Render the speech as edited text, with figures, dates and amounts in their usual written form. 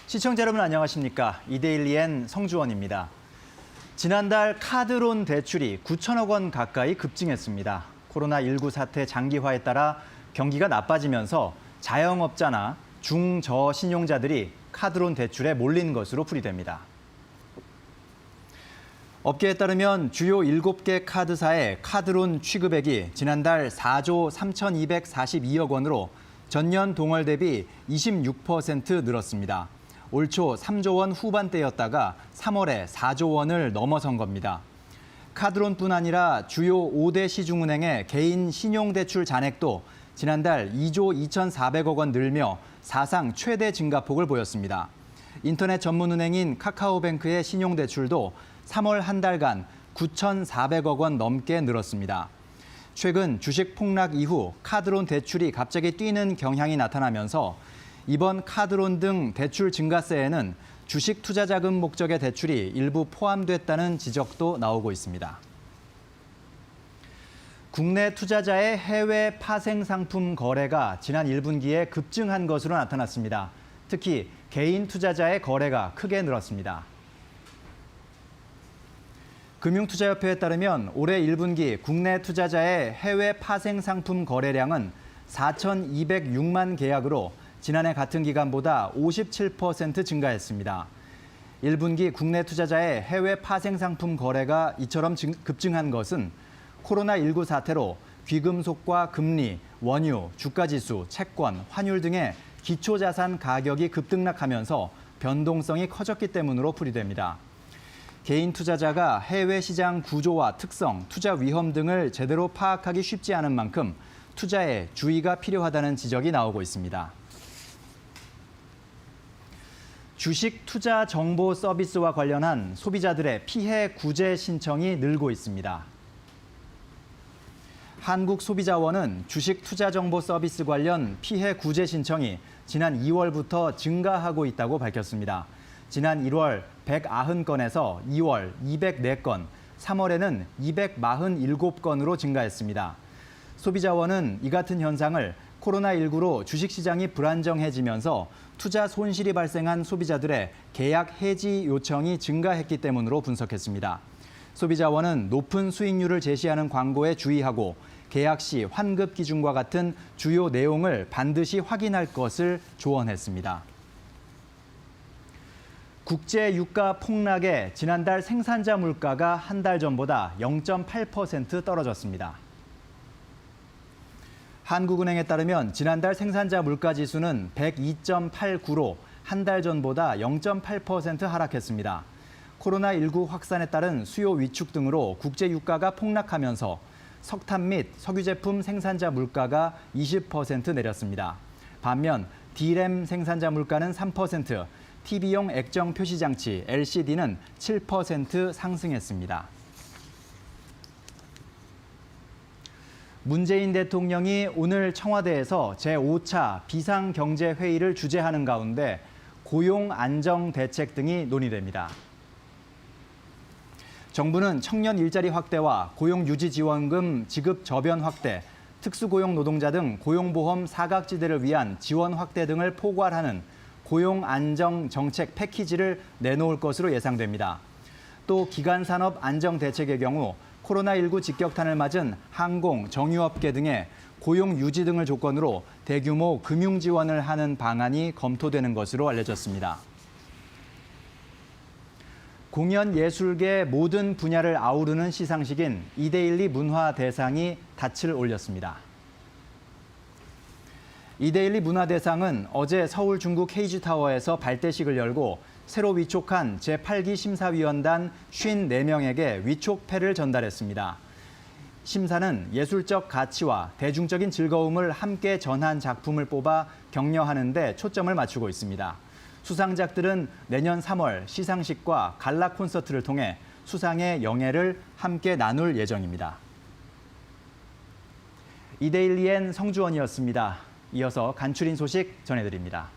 시청자 여러분 안녕하십니까? 이데일리엔 성주원입니다. 지난달 카드론 대출이 9천억 원 가까이 급증했습니다. 코로나19 사태 장기화에 따라 경기가 나빠지면서 자영업자나 중저신용자들이 카드론 대출에 몰린 것으로 풀이됩니다. 업계에 따르면 주요 7개 카드사의 카드론 취급액이 지난달 4조 3,242억 원으로 전년 동월 대비 26% 늘었습니다. 올 초 3조 원 후반대였다가 3월에 4조 원을 넘어선 겁니다. 카드론뿐 아니라 주요 5대 시중은행의 개인 신용대출 잔액도 지난달 2조 2,400억 원 늘며 사상 최대 증가폭을 보였습니다. 인터넷 전문은행인 카카오뱅크의 신용대출도 3월 한 달간 9,400억 원 넘게 늘었습니다. 최근 주식 폭락 이후 카드론 대출이 갑자기 뛰는 경향이 나타나면서 이번 카드론 등 대출 증가세에는 주식 투자 자금 목적의 대출이 일부 포함됐다는 지적도 나오고 있습니다. 국내 투자자의 해외 파생 상품 거래가 지난 1분기에 급증한 것으로 나타났습니다. 특히 개인 투자자의 거래가 크게 늘었습니다. 금융투자협회에 따르면 올해 1분기 국내 투자자의 해외 파생 상품 거래량은 4,206만 계약으로 지난해 같은 기간보다 57% 증가했습니다. 1분기 국내 투자자의 해외 파생 상품 거래가 이처럼 급증한 것은 코로나19 사태로 귀금속과 금리, 원유, 주가지수, 채권, 환율 등의 기초자산 가격이 급등락하면서 변동성이 커졌기 때문으로 풀이됩니다. 개인 투자자가 해외 시장 구조와 특성, 투자 위험 등을 제대로 파악하기 쉽지 않은 만큼 투자에 주의가 필요하다는 지적이 나오고 있습니다. 주식 투자 정보 서비스와 관련한 소비자들의 피해 구제 신청이 늘고 있습니다. 한국소비자원은 주식 투자 정보 서비스 관련 피해 구제 신청이 지난 2월부터 증가하고 있다고 밝혔습니다. 지난 1월 190건에서 2월 204건, 3월에는 247건으로 증가했습니다. 소비자원은 이 같은 현상을 코로나19로 주식시장이 불안정해지면서 투자 손실이 발생한 소비자들의 계약 해지 요청이 증가했기 때문으로 분석했습니다. 소비자원은 높은 수익률을 제시하는 광고에 주의하고 계약 시 환급 기준과 같은 주요 내용을 반드시 확인할 것을 조언했습니다. 국제 유가 폭락에 지난달 생산자 물가가 한 달 전보다 0.8% 떨어졌습니다. 한국은행에 따르면 지난달 생산자 물가 지수는 102.89로 한 달 전보다 0.8% 하락했습니다. 코로나19 확산에 따른 수요 위축 등으로 국제 유가가 폭락하면서 석탄 및 석유 제품 생산자 물가가 20% 내렸습니다. 반면 D램 생산자 물가는 3%, TV용 액정 표시 장치 LCD는 7% 상승했습니다. 문재인 대통령이 오늘 청와대에서 제5차 비상경제회의를 주재하는 가운데 고용 안정 대책 등이 논의됩니다. 정부는 청년 일자리 확대와 고용유지지원금 지급 저변 확대, 특수고용 노동자 등 고용보험 사각지대를 위한 지원 확대 등을 포괄하는 고용안정정책 패키지를 내놓을 것으로 예상됩니다. 또 기간산업 안정대책의 경우 코로나19 직격탄을 맞은 항공, 정유업계 등의 고용 유지 등을 조건으로 대규모 금융 지원을 하는 방안이 검토되는 것으로 알려졌습니다. 공연 예술계 모든 분야를 아우르는 시상식인 이데일리 문화대상이 닻을 올렸습니다. 이데일리 문화대상은 어제 서울 중구 KG타워에서 발대식을 열고 새로 위촉한 제8기 심사위원단 54명에게 위촉패를 전달했습니다. 심사는 예술적 가치와 대중적인 즐거움을 함께 전한 작품을 뽑아 격려하는 데 초점을 맞추고 있습니다. 수상작들은 내년 3월 시상식과 갈라 콘서트를 통해 수상의 영예를 함께 나눌 예정입니다. 이데일리엔 성주원이었습니다. 이어서 간추린 소식 전해드립니다.